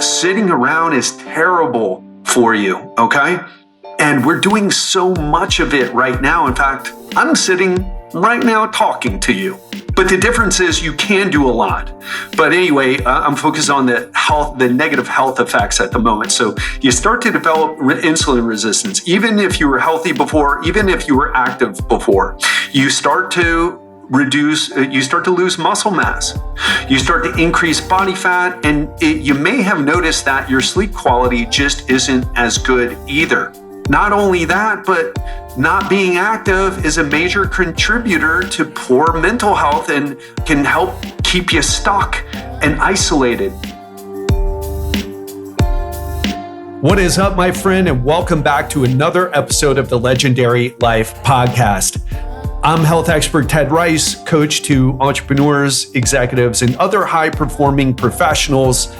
sitting around is terrible for you, okay? And we're doing so much of it right now. In fact, I'm sitting right now talking to you. But the difference is you can do a lot. But anyway, I'm focused on the negative health effects at the moment. So you start to develop insulin resistance. Even if you were healthy before, even if you were active before, you start to lose muscle mass. You start to increase body fat, and you may have noticed that your sleep quality just isn't as good either. Not only that, but not being active is a major contributor to poor mental health and can help keep you stuck and isolated. What is up, my friend, and welcome back to another episode of the Legendary Life Podcast. I'm health expert Ted Rice, coach to entrepreneurs, executives, and other high-performing professionals.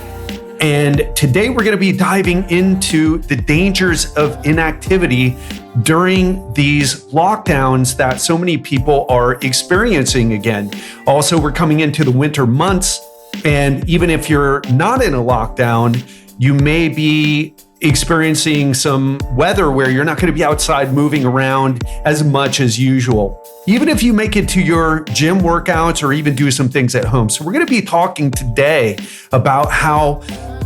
And today we're going to be diving into the dangers of inactivity during these lockdowns that so many people are experiencing again. Also, we're coming into the winter months, and even if you're not in a lockdown, you may be experiencing some weather where you're not going to be outside moving around as much as usual, even if you make it to your gym workouts or even do some things at home. So we're going to be talking today about how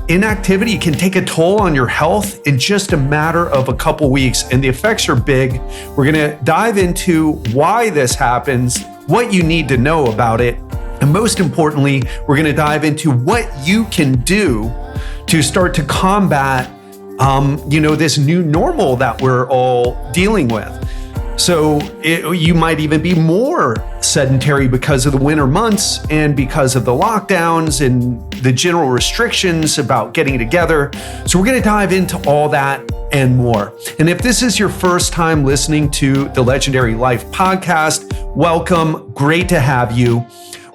inactivity can take a toll on your health in just a matter of a couple weeks, and the effects are big. We're going to dive into why this happens, what you need to know about it, and most importantly, we're going to dive into what you can do to start to combat this new normal that we're all dealing with. So you might even be more sedentary because of the winter months and because of the lockdowns and the general restrictions about getting together. So we're going to dive into all that and more. And if this is your first time listening to the Legendary Life Podcast, welcome. Great to have you.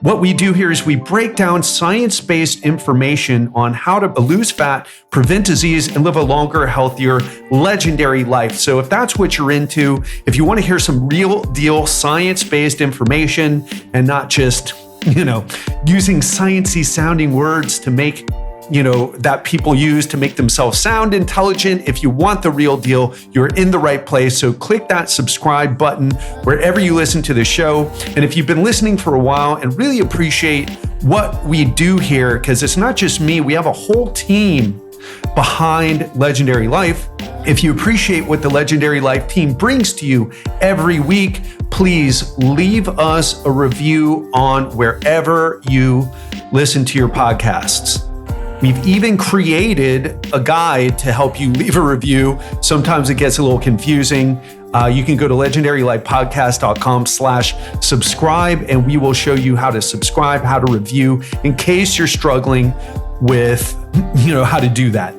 What we do here is we break down science-based information on how to lose fat, prevent disease, and live a longer, healthier, legendary life. So if that's what you're into, if you want to hear some real deal science-based information and not just, using sciencey sounding words to make that people use to make themselves sound intelligent. If you want the real deal, you're in the right place. So click that subscribe button wherever you listen to the show. And if you've been listening for a while and really appreciate what we do here, because it's not just me, we have a whole team behind Legendary Life. If you appreciate what the Legendary Life team brings to you every week, please leave us a review on wherever you listen to your podcasts. We've even created a guide to help you leave a review. Sometimes it gets a little confusing. You can go to legendarylifepodcast.com/subscribe, and we will show you how to subscribe, how to review, in case you're struggling with, how to do that.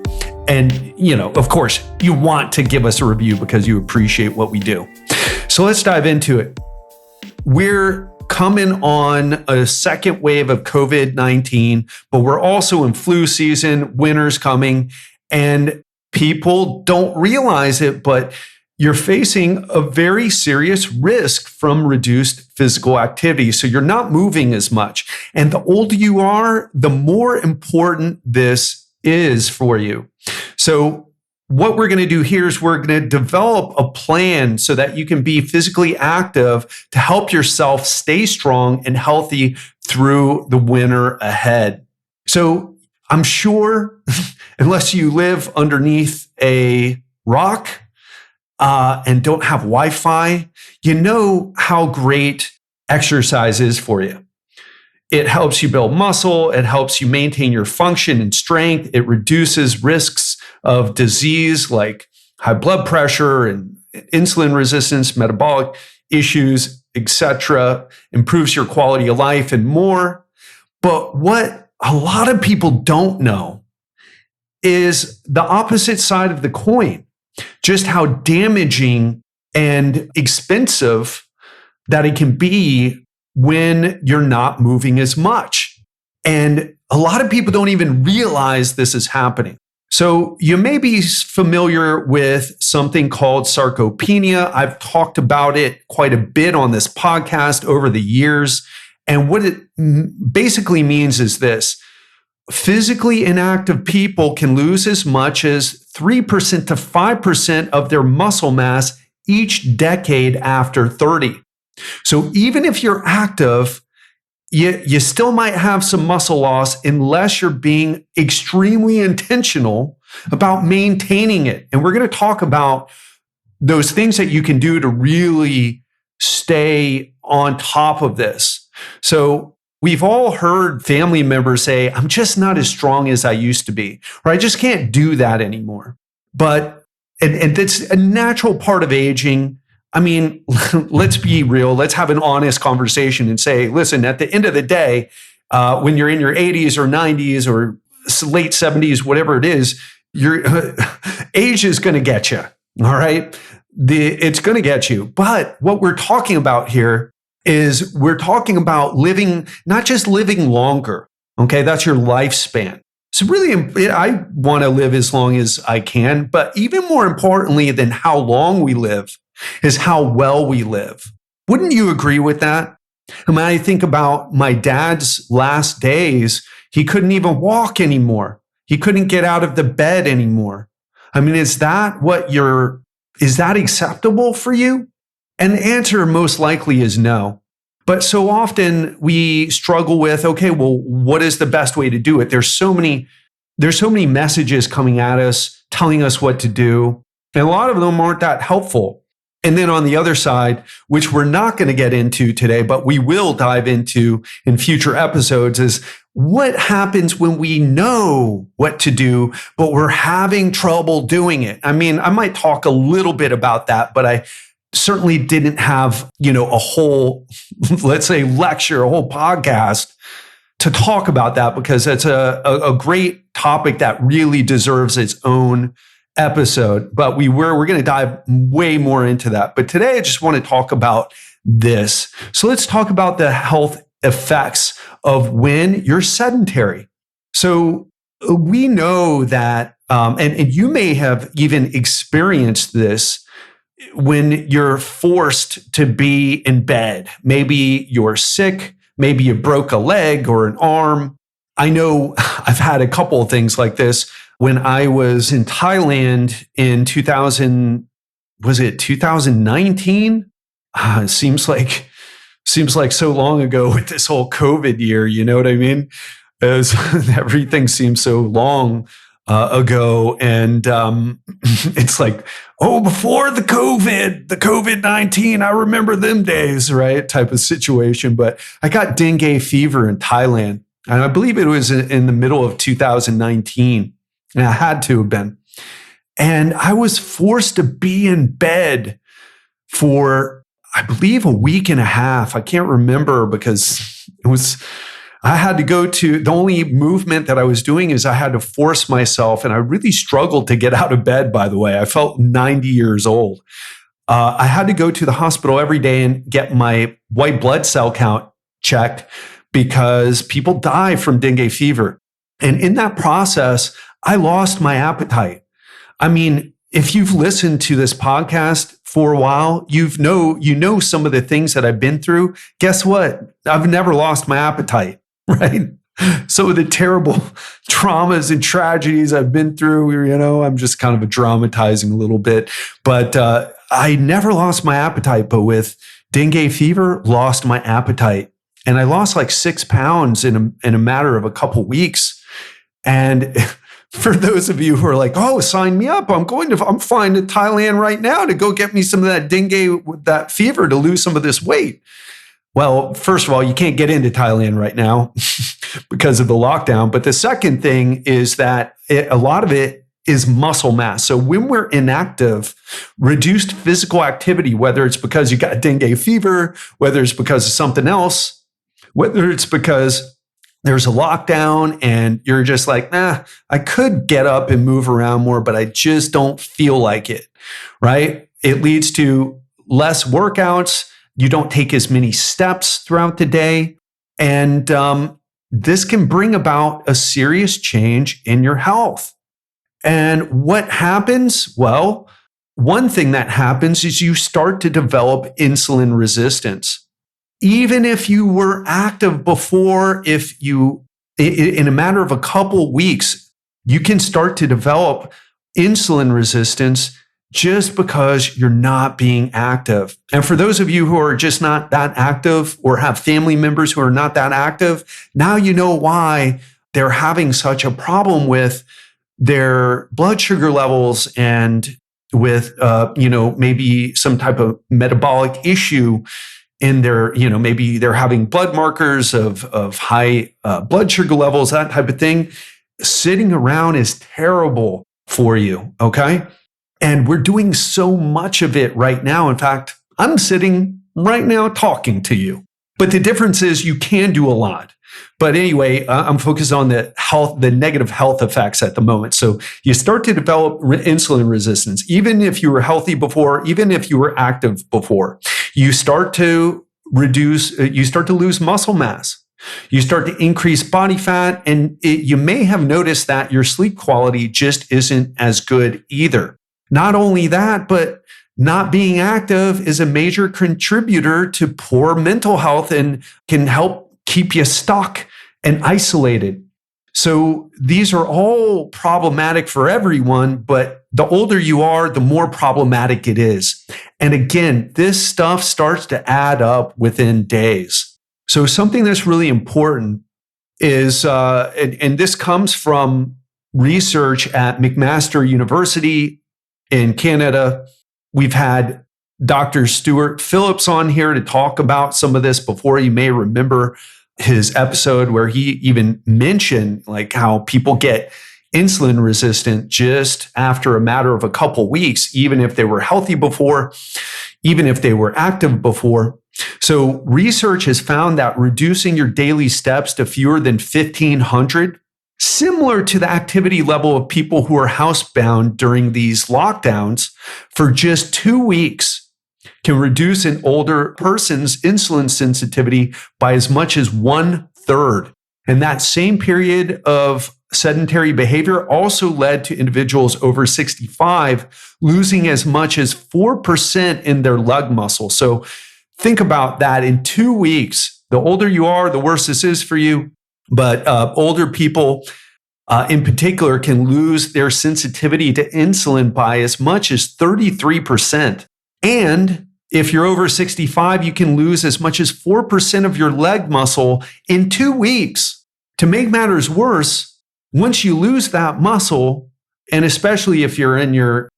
And, of course, you want to give us a review because you appreciate what we do. So let's dive into it. We're coming on a second wave of COVID-19, but we're also in flu season, winter's coming, and people don't realize it, but you're facing a very serious risk from reduced physical activity. So you're not moving as much. And the older you are, the more important this is for you. So what we're going to do here is we're going to develop a plan so that you can be physically active to help yourself stay strong and healthy through the winter ahead. So I'm sure, unless you live underneath a rock and don't have Wi-Fi, you know how great exercise is for you. It helps you build muscle. It helps you maintain your function and strength. It reduces risks of disease like high blood pressure and insulin resistance, metabolic issues, etc. Improves your quality of life and more. But what a lot of people don't know is the opposite side of the coin, just how damaging and expensive that it can be when you're not moving as much. And a lot of people don't even realize this is happening. So you may be familiar with something called sarcopenia. I've talked about it quite a bit on this podcast over the years. And what it basically means is this. physically inactive people can lose as much as 3% to 5% of their muscle mass each decade after 30. So even if you're active, you still might have some muscle loss unless you're being extremely intentional about maintaining it. And we're going to talk about those things that you can do to really stay on top of this. So we've all heard family members say, I'm just not as strong as I used to be, or I just can't do that anymore. But, and that's a natural part of aging. I mean, let's be real. Let's have an honest conversation and say, listen, at the end of the day, when you're in your 80s or 90s or late 70s, whatever it is, your age is going to get you. All right. It's going to get you. But what we're talking about here is we're talking about living, not just living longer. Okay. That's your lifespan. So really, I want to live as long as I can. But even more importantly than how long we live is how well we live. Wouldn't you agree with that? I mean, I think about my dad's last days. He couldn't even walk anymore. He couldn't get out of the bed anymore. I mean, is that acceptable for you? And the answer most likely is no. But so often we struggle with, okay, well, what is the best way to do it? There's so many messages coming at us, telling us what to do. And a lot of them aren't that helpful. And then on the other side, which we're not going to get into today, but we will dive into in future episodes, is what happens when we know what to do, but we're having trouble doing it. I mean, I might talk a little bit about that, but I certainly didn't have, a whole, let's say, lecture, a whole podcast to talk about that, because it's a great topic that really deserves its own episode. But we're going to dive way more into that. But today I just want to talk about this. So let's talk about the health effects of when you're sedentary. So we know that, and you may have even experienced this when you're forced to be in bed. Maybe you're sick, maybe you broke a leg or an arm. I know I've had a couple of things like this. When I was in Thailand in 2019? Seems like so long ago with this whole COVID year, you know what I mean? As everything seems so long ago. And it's like, oh, before the COVID-19, I remember them days, right? Type of situation. But I got dengue fever in Thailand. And I believe it was in the middle of 2019. And I had to have been. And I was forced to be in bed for, I believe, a week and a half. I can't remember, because I had to go to, the only movement that I was doing is I had to force myself. And I really struggled to get out of bed, by the way. I felt 90 years old. I had to go to the hospital every day and get my white blood cell count checked, because people die from dengue fever. And in that process, I lost my appetite. I mean, if you've listened to this podcast for a while, you know some of the things that I've been through. Guess what? I've never lost my appetite, right? Some of the terrible traumas and tragedies I've been through, I'm just kind of dramatizing a little bit, but I never lost my appetite. But with dengue fever, lost my appetite. And I lost like 6 pounds in a matter of a couple weeks. And for those of you who are like, oh, sign me up. I'm flying to Thailand right now to go get me some of that dengue with that fever to lose some of this weight. Well, first of all, you can't get into Thailand right now because of the lockdown. But the second thing is that a lot of it is muscle mass. So when we're inactive, reduced physical activity, whether it's because you got dengue fever, whether it's because of something else, whether it's because there's a lockdown and you're just like, I could get up and move around more, but I just don't feel like it, right? It leads to less workouts. You don't take as many steps throughout the day. And this can bring about a serious change in your health. And what happens? Well, one thing that happens is you start to develop insulin resistance. Even if you were active before, if you in a matter of a couple weeks, you can start to develop insulin resistance just because you're not being active. And for those of you who are just not that active or have family members who are not that active, now you know why they're having such a problem with their blood sugar levels and with, maybe some type of metabolic issue in their, maybe they're having blood markers of high blood sugar levels, that type of thing. Sitting around is terrible for you, okay? And we're doing so much of it right now. In fact, I'm sitting right now talking to you. But the difference is you can do a lot. But anyway, I'm focused on the negative health effects at the moment. So you start to develop insulin resistance, even if you were healthy before, even if you were active before. You start to lose muscle mass. You start to increase body fat, and you may have noticed that your sleep quality just isn't as good either. Not only that, but not being active is a major contributor to poor mental health and can help keep you stuck and isolated. So these are all problematic for everyone, but the older you are, the more problematic it is. And again, this stuff starts to add up within days. So something that's really important is, and this comes from research at McMaster University in Canada. We've had Dr. Stuart Phillips on here to talk about some of this before. You may remember his episode where he even mentioned like how people get insulin resistant just after a matter of a couple weeks, even if they were healthy before, even if they were active before. So research has found that reducing your daily steps to fewer than 1,500, similar to the activity level of people who are housebound during these lockdowns for just 2 weeks, can reduce an older person's insulin sensitivity by as much as 1/3. And that same period of sedentary behavior also led to individuals over 65 losing as much as 4% in their lung muscle. So think about that. In 2 weeks, the older you are, the worse this is for you. But older people in particular can lose their sensitivity to insulin by as much as 33%. And if you're over 65, you can lose as much as 4% of your leg muscle in 2 weeks. To make matters worse, once you lose that muscle, and especially if you're in your,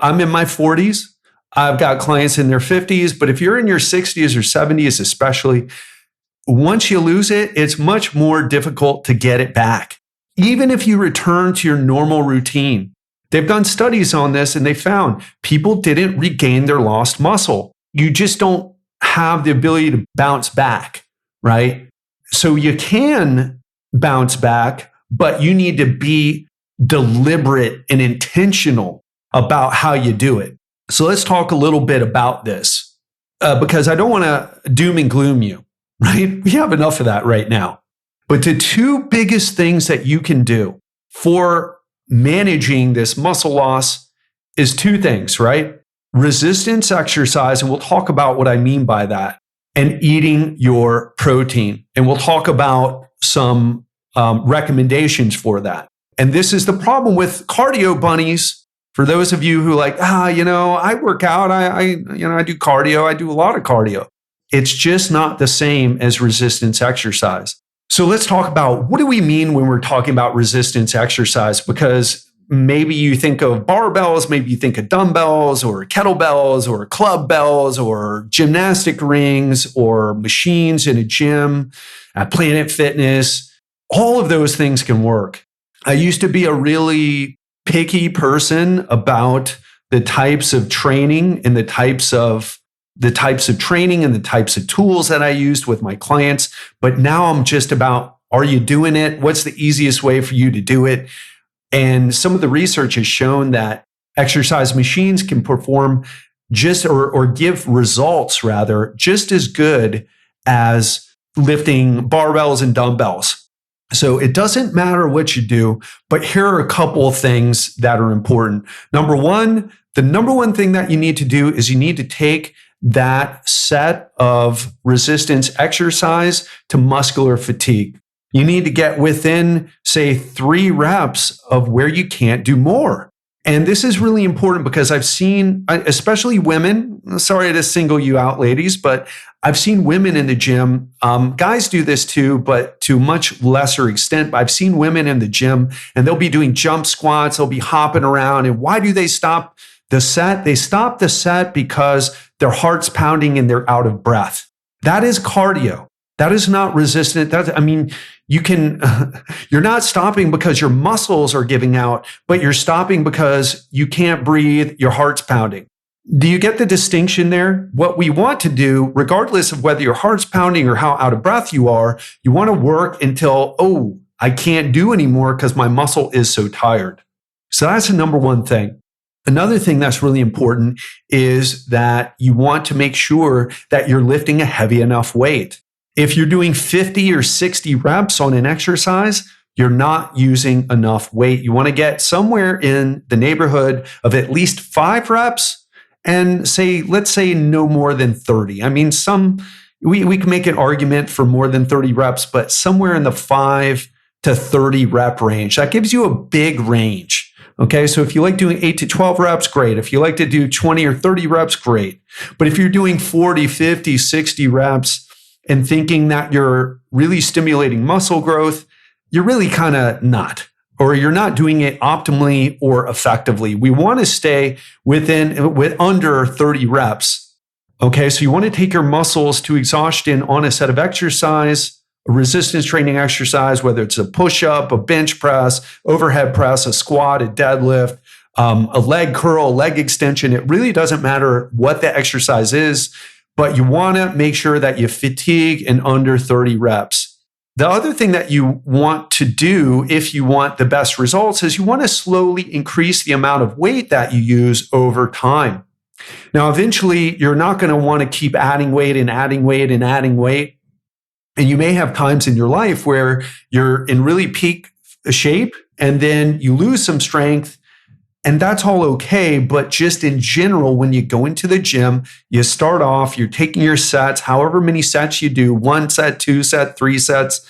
I'm in my 40s, I've got clients in their 50s, but if you're in your 60s or 70s, especially, once you lose it, it's much more difficult to get it back. Even if you return to your normal routine. They've done studies on this and they found people didn't regain their lost muscle. You just don't have the ability to bounce back, right? So you can bounce back, but you need to be deliberate and intentional about how you do it. So let's talk a little bit about this because I don't want to doom and gloom you, right? We have enough of that right now. But the two biggest things that you can do for managing this muscle loss is two things, right? Resistance exercise, and we'll talk about what I mean by that, and eating your protein. And we'll talk about some recommendations for that. And this is the problem with cardio bunnies. For those of you who I work out, I do cardio, I do a lot of cardio. It's just not the same as resistance exercise. So let's talk about what do we mean when we're talking about resistance exercise, because maybe you think of barbells, maybe you think of dumbbells or kettlebells or club bells or gymnastic rings or machines in a gym at Planet Fitness. All of those things can work. I used to be a really picky person about the types of training and the types of training and the types of tools that I used with my clients. But now I'm just about, are you doing it? What's the easiest way for you to do it? And some of the research has shown that exercise machines can perform or give results rather, just as good as lifting barbells and dumbbells. So it doesn't matter what you do, but here are a couple of things that are important. Number one, the number one thing that you need to do is you need to take that set of resistance exercise to muscular fatigue. You need to get within, say, 3 reps of where you can't do more. And this is really important because I've seen, especially women, sorry to single you out, ladies, but I've seen women in the gym. Guys do this too, but to much lesser extent. I've seen women in the gym and they'll be doing jump squats, they'll be hopping around. And why do they stop the set? They stop the set because their heart's pounding and they're out of breath. That is cardio. That is not resistant. You're not stopping because your muscles are giving out, but you're stopping because you can't breathe, your heart's pounding. Do you get the distinction there? What we want to do, regardless of whether your heart's pounding or how out of breath you are, you want to work until, I can't do anymore because my muscle is so tired. So that's the number one thing. Another thing that's really important is that you want to make sure that you're lifting a heavy enough weight. If you're doing 50 or 60 reps on an exercise, you're not using enough weight. You want to get somewhere in the neighborhood of at least 5 reps and let's say no more than 30. I mean, we can make an argument for more than 30 reps, but somewhere in the 5 to 30 rep range. That gives you a big range. Okay, so if you like doing 8 to 12 reps, great. If you like to do 20 or 30 reps, great. But if you're doing 40, 50, 60 reps and thinking that you're really stimulating muscle growth, you're really kind of not, or you're not doing it optimally or effectively. We want to stay with under 30 reps. Okay, so you want to take your muscles to exhaustion on a set of exercise, a resistance training exercise, whether it's a push-up, a bench press, overhead press, a squat, a deadlift, a leg curl, a leg extension. It really doesn't matter what the exercise is, but you want to make sure that you fatigue in under 30 reps. The other thing that you want to do if you want the best results is you want to slowly increase the amount of weight that you use over time. Now, eventually, you're not going to want to keep adding weight and adding weight and adding weight. And you may have times in your life where you're in really peak shape and then you lose some strength, and that's all okay. But just in general, when you go into the gym, you start off, you're taking your sets, however many sets you do, 1 set, 2 set, 3 sets.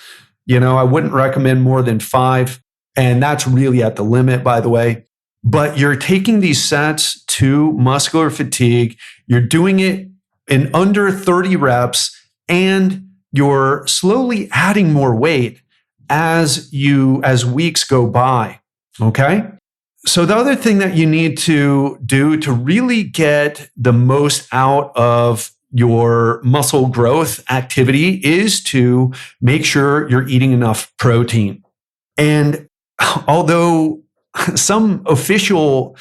I wouldn't recommend more than 5. And that's really at the limit, by the way. But you're taking these sets to muscular fatigue. You're doing it in under 30 reps, and you're slowly adding more weight as weeks go by, okay? So the other thing that you need to do to really get the most out of your muscle growth activity is to make sure you're eating enough protein. And although some official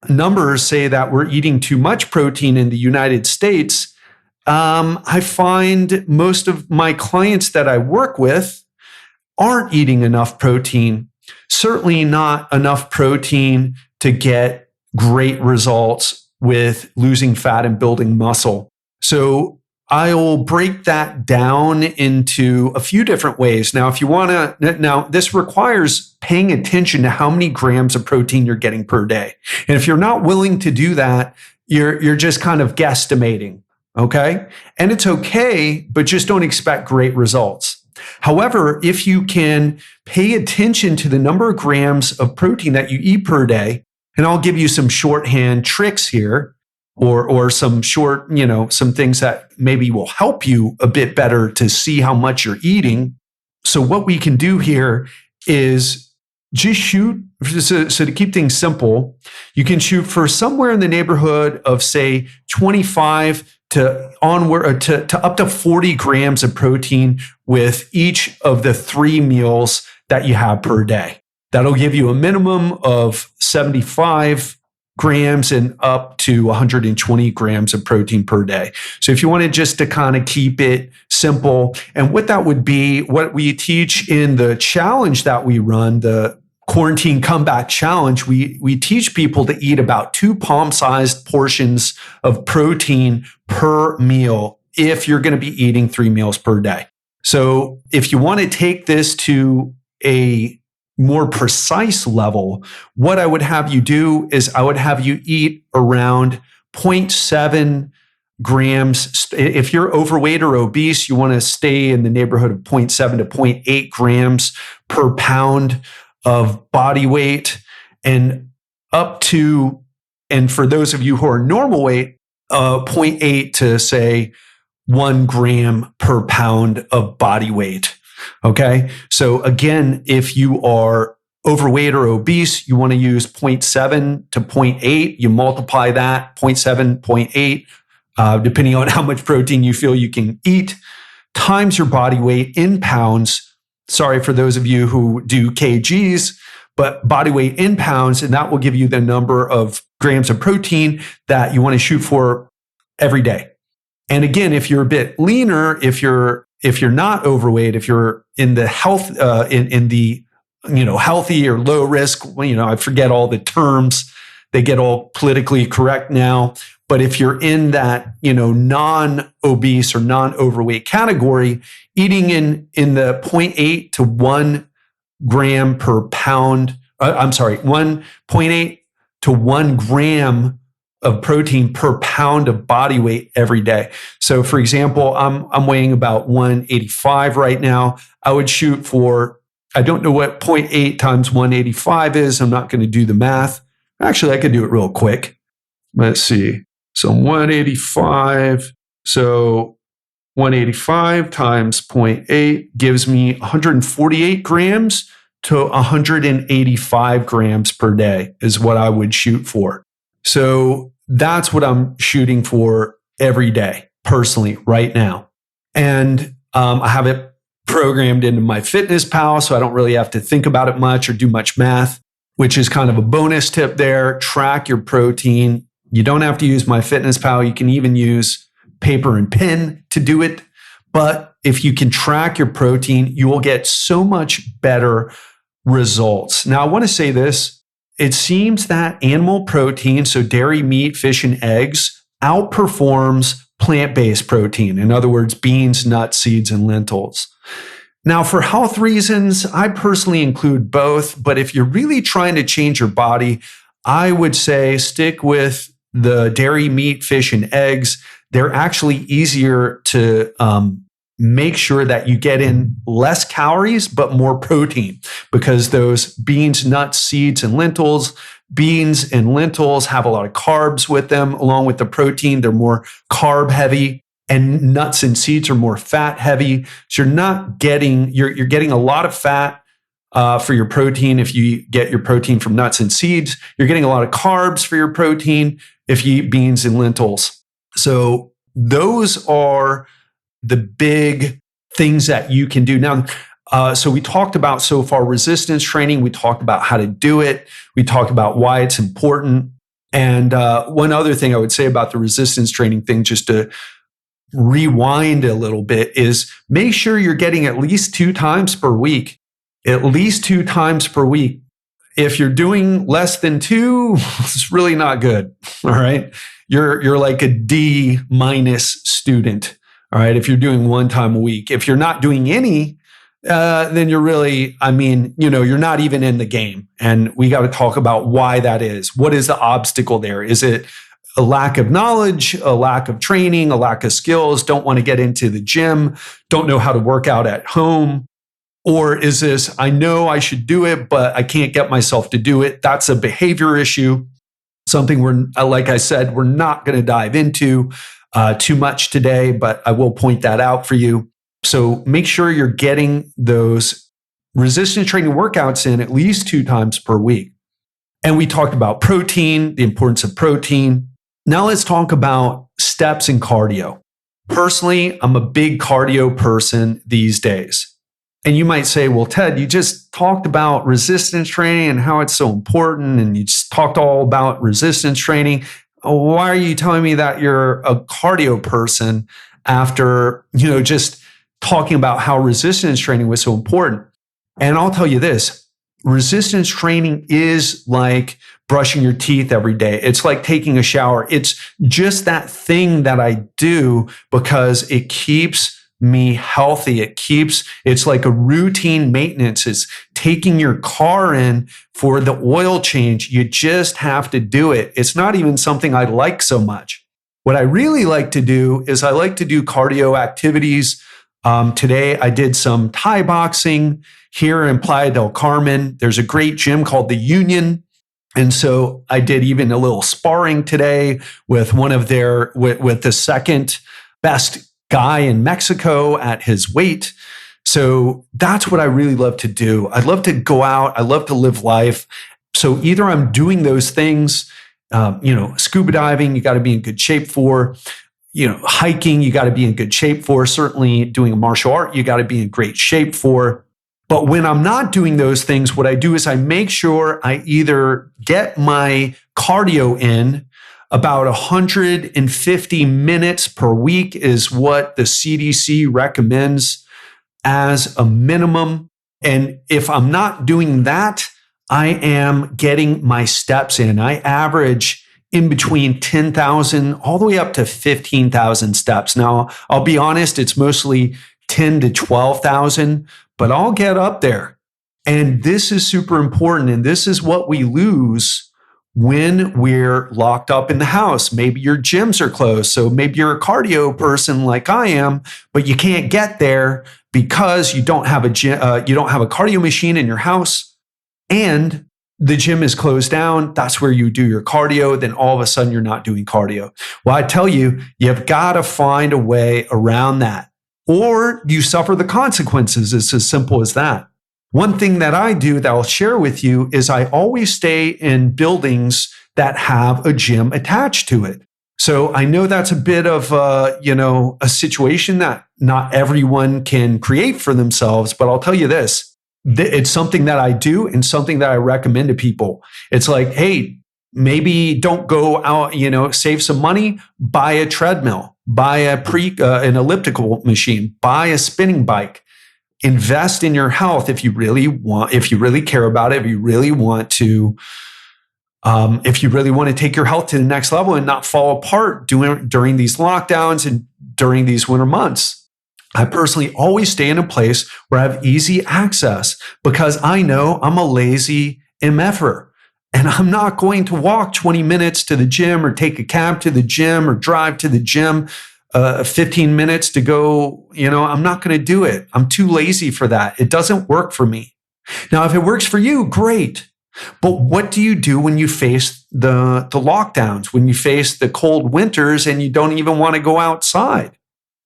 numbers say that we're eating too much protein in the United States, I find most of my clients that I work with aren't eating enough protein, certainly not enough protein to get great results with losing fat and building muscle. So I'll break that down into a few different ways. Now, this requires paying attention to how many grams of protein you're getting per day. And if you're not willing to do that, you're just kind of guesstimating. Okay. And it's okay, but just don't expect great results. However, if you can pay attention to the number of grams of protein that you eat per day, and I'll give you some shorthand tricks here, or some short, some things that maybe will help you a bit better to see how much you're eating. So what we can do here is just shoot. So to keep things simple, you can shoot for somewhere in the neighborhood of, say, 25 to up to 40 grams of protein with each of the 3 meals that you have per day. That'll give you a minimum of 75 grams and up to 120 grams of protein per day. So if you wanted just to kind of keep it simple, and what that would be, what we teach in the challenge that we run, the Quarantine Comeback Challenge, we teach people to eat about 2 palm-sized portions of protein per meal if you're going to be eating 3 meals per day. So if you want to take this to a more precise level, what I would have you do is I would have you eat around 0.7 grams. If you're overweight or obese, you want to stay in the neighborhood of 0.7 to 0.8 grams per pound of body weight, and up to, and for those of you who are normal weight, 0.8 to say 1 gram per pound of body weight. Okay. So again, if you are overweight or obese, you want to use 0.7 to 0.8. You multiply that 0.7, 0.8, depending on how much protein you feel you can eat, times your body weight in pounds. Sorry for those of you who do kgs, but body weight in pounds, and that will give you the number of grams of protein that you want to shoot for every day. And again, if you're a bit leaner, if you're not overweight, if you're in the health, in the healthy or low risk, I forget all the terms. They get all politically correct now. But if you're in that, non-obese or non-overweight category, eating in the 0.8 to 1 gram per pound, 1.8 to 1 gram of protein per pound of body weight every day. So for example, I'm weighing about 185 right now. I would shoot for, I don't know what 0.8 times 185 is. I'm not going to do the math. Actually, I could do it real quick. Let's see. So 185. So 185 times 0.8 gives me 148 grams to 185 grams per day is what I would shoot for. So that's what I'm shooting for every day, personally, right now. And I have it programmed into my FitnessPal, so I don't really have to think about it much or do much math, which is kind of a bonus tip there. Track your protein. You don't have to use my FitnessPal. You can even use paper and pen to do it. But if you can track your protein, you will get so much better results. Now, I want to say this. It seems that animal protein, so dairy, meat, fish, and eggs, outperforms plant-based protein. In other words, beans, nuts, seeds, and lentils. Now, for health reasons, I personally include both. But if you're really trying to change your body, I would say stick with the dairy, meat, fish, and eggs. They're actually easier to make sure that you get in less calories, but more protein, because those beans, nuts, seeds, and lentils, beans and lentils have a lot of carbs with them, along with the protein. They're more carb heavy, and nuts and seeds are more fat heavy. So you're getting a lot of fat for your protein if you get your protein from nuts and seeds. You're getting a lot of carbs for your protein if you eat beans and lentils. So those are the big things that you can do. Now, so we talked about so far resistance training. We talked about how to do it. We talked about why it's important. And one other thing I would say about the resistance training thing, just to rewind a little bit, is make sure you're getting at least 2 times per week. At least 2 times per week. If you're doing less than 2, it's really not good. All right. You're like a D- student. All right. If you're doing 1 time a week, if you're not doing any, then you're really, you're not even in the game. And we got to talk about why that is. What is the obstacle there? Is it a lack of knowledge, a lack of training, a lack of skills, don't want to get into the gym, don't know how to work out at home? Or is this, I know I should do it, but I can't get myself to do it? That's a behavior issue, something like I said, we're not going to dive into too much today, but I will point that out for you. So make sure you're getting those resistance training workouts in at least 2 times per week. And we talked about protein, the importance of protein. Now let's talk about steps and cardio. Personally, I'm a big cardio person these days. And you might say, well, Ted, you just talked about resistance training and how it's so important, and you just talked all about resistance training. Why are you telling me that you're a cardio person after, just talking about how resistance training was so important? And I'll tell you this, resistance training is like brushing your teeth every day. It's like taking a shower. It's just that thing that I do because it keeps me healthy. It's like a routine maintenance. It's taking your car in for the oil change. You just have to do it. It's not even something I like so much. What I really like to do is I like to do cardio activities. Today, I did some Thai boxing here in Playa del Carmen. There's a great gym called the Union. And so I did even a little sparring today with one of with the second best guy in Mexico at his weight. So that's what I really love to do. I love to go out. I love to live life. So either I'm doing those things, scuba diving, you got to be in good shape for, hiking, you got to be in good shape for, certainly doing a martial art, you got to be in great shape for. But when I'm not doing those things, what I do is I make sure I either get my cardio in. About 150 minutes per week is what the CDC recommends as a minimum. And if I'm not doing that, I am getting my steps in. I average in between 10,000 all the way up to 15,000 steps. Now, I'll be honest, it's mostly 10 to 12,000, but I'll get up there. And this is super important. And this is what we lose when we're locked up in the house. Maybe your gyms are closed. So maybe you're a cardio person like I am, but you can't get there because you don't have a cardio machine in your house and the gym is closed down. That's where you do your cardio. Then all of a sudden you're not doing cardio. Well, I tell you, you've got to find a way around that, or you suffer the consequences. It's as simple as that. One thing that I do that I'll share with you is I always stay in buildings that have a gym attached to it. So I know that's a bit of a situation that not everyone can create for themselves, but I'll tell you this. It's something that I do and something that I recommend to people. It's like, hey, maybe don't go out, save some money, buy a treadmill, buy an elliptical machine, buy a spinning bike. Invest in your health if you really care about it, if you really want to take your health to the next level and not fall apart during these lockdowns and during these winter months. I personally always stay in a place where I have easy access because I know I'm a lazy MFer and I'm not going to walk 20 minutes to the gym or take a cab to the gym or drive to the gym 15 minutes to go, I'm not going to do it. I'm too lazy for that. It doesn't work for me. Now, if it works for you, great. But what do you do when you face the lockdowns, when you face the cold winters and you don't even want to go outside?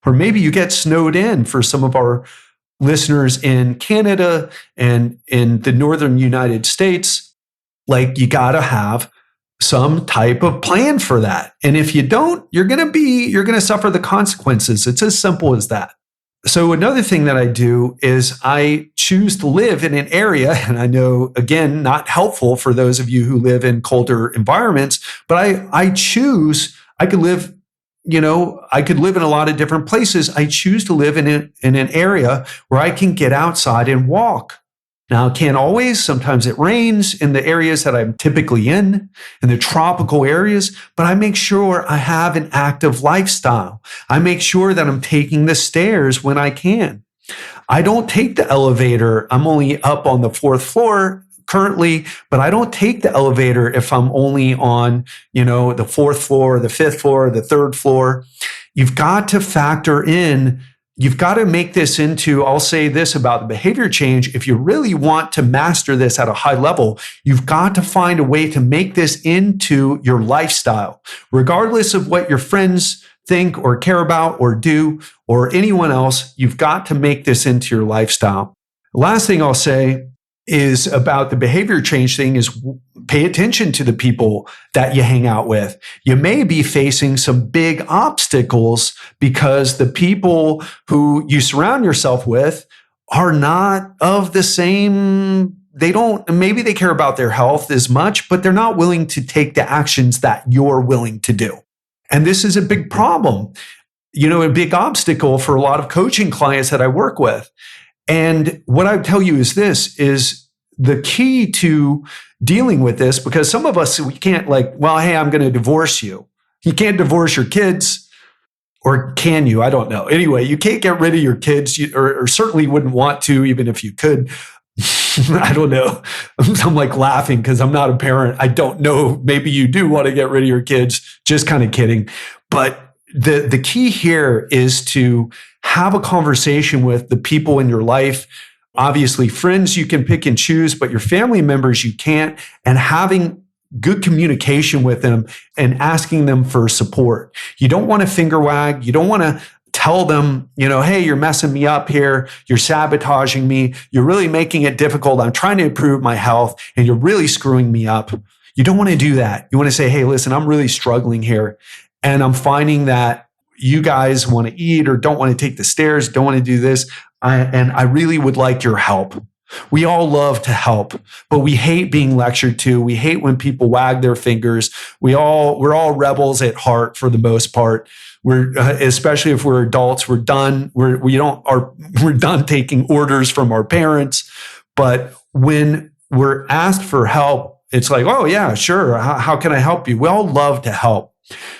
Or maybe you get snowed in for some of our listeners in Canada and in the northern United States. Like, you got to have some type of plan for that. And if you don't, you're going to suffer the consequences. It's as simple as that. So another thing that I do is I choose to live in an area, and I know, again, not helpful for those of you who live in colder environments, but I could live in a lot of different places. I choose to live in an area where I can get outside and walk. Now, it can't always. Sometimes it rains in the areas that I'm typically in the tropical areas, but I make sure I have an active lifestyle. I make sure that I'm taking the stairs when I can. I don't take the elevator. I'm only up on the 4th floor currently, but I don't take the elevator if I'm only on, the 4th floor, the 5th floor, the 3rd floor. You've got to factor in. You've got to make this into, I'll say this about the behavior change. If you really want to master this at a high level, you've got to find a way to make this into your lifestyle, regardless of what your friends think or care about or do or anyone else. You've got to make this into your lifestyle. The last thing I'll say is about the behavior change thing is pay attention to the people that you hang out with. You may be facing some big obstacles because the people who you surround yourself with are not of the same. Maybe they care about their health as much, but they're not willing to take the actions that you're willing to do. And this is a big problem, a big obstacle for a lot of coaching clients that I work with. And what I tell you is this is the key to dealing with this, because some of us, we can't hey, I'm going to divorce you. You can't divorce your kids, or can you? I don't know. Anyway, you can't get rid of your kids, or certainly wouldn't want to, even if you could. I don't know. I'm like laughing because I'm not a parent. I don't know. Maybe you do want to get rid of your kids. Just kind of kidding. But the key here is to have a conversation with the people in your life. Obviously, friends you can pick and choose, but your family members you can't. And having good communication with them and asking them for support. You don't want to finger wag. You don't want to tell them, hey, you're messing me up here. You're sabotaging me. You're really making it difficult. I'm trying to improve my health and you're really screwing me up. You don't want to do that. You want to say, hey, listen, I'm really struggling here. And I'm finding that you guys want to eat or don't want to take the stairs, don't want to do this. And I really would like your help. We all love to help, but we hate being lectured to. We hate when people wag their fingers. We're all rebels at heart for the most part. Especially if we're adults, we're done. We're done taking orders from our parents. But when we're asked for help, it's like, oh yeah, sure. How can I help you? We all love to help.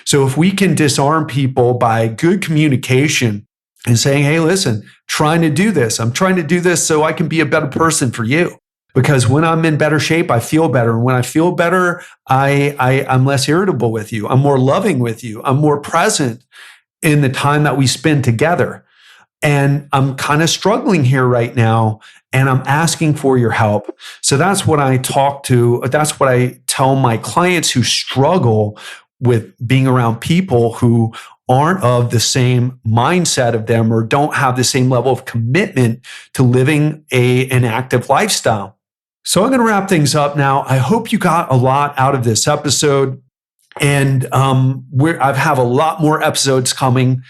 So if we can disarm people by good communication and saying, hey, listen, trying to do this. I'm trying to do this so I can be a better person for you. Because when I'm in better shape, I feel better. And when I feel better, I'm less irritable with you. I'm more loving with you. I'm more present in the time that we spend together. And I'm kind of struggling here right now, and I'm asking for your help. So that's what I that's what I tell my clients who struggle with being around people who aren't of the same mindset of them or don't have the same level of commitment to living an active lifestyle. So I'm going to wrap things up now. I hope you got a lot out of this episode. And I have a lot more episodes coming,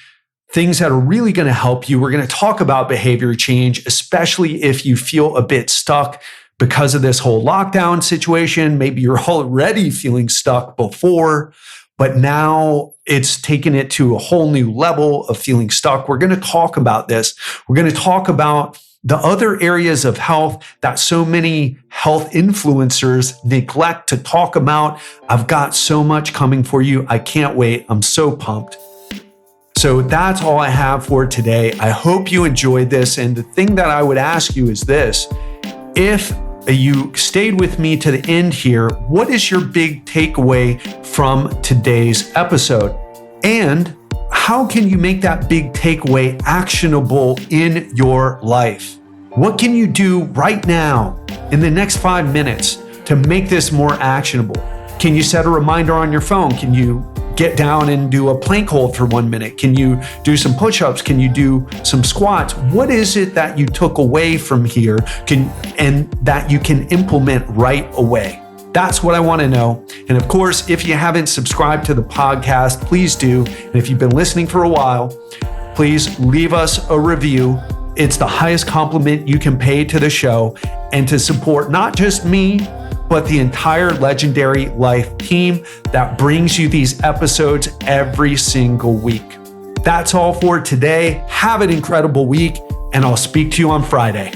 things that are really going to help you. We're going to talk about behavior change, especially if you feel a bit stuck because of this whole lockdown situation. Maybe you're already feeling stuck before, but now it's taken it to a whole new level of feeling stuck. We're going to talk about this. We're going to talk about the other areas of health that so many health influencers neglect to talk about. I've got so much coming for you. I can't wait. I'm so pumped. So that's all I have for today. I hope you enjoyed this. And the thing that I would ask you is this: if you stayed with me to the end here, what is your big takeaway from today's episode? And how can you make that big takeaway actionable in your life? What can you do right now in the next 5 minutes to make this more actionable? Can you set a reminder on your phone? Can you get down and do a plank hold for 1 minute? Can you do some push-ups? Can you do some squats? What is it that you took away from here and that you can implement right away? That's what I want to know. And of course, if you haven't subscribed to the podcast, please do. And if you've been listening for a while, please leave us a review. It's the highest compliment you can pay to the show and to support not just me, but the entire Legendary Life team that brings you these episodes every single week. That's all for today. Have an incredible week, and I'll speak to you on Friday.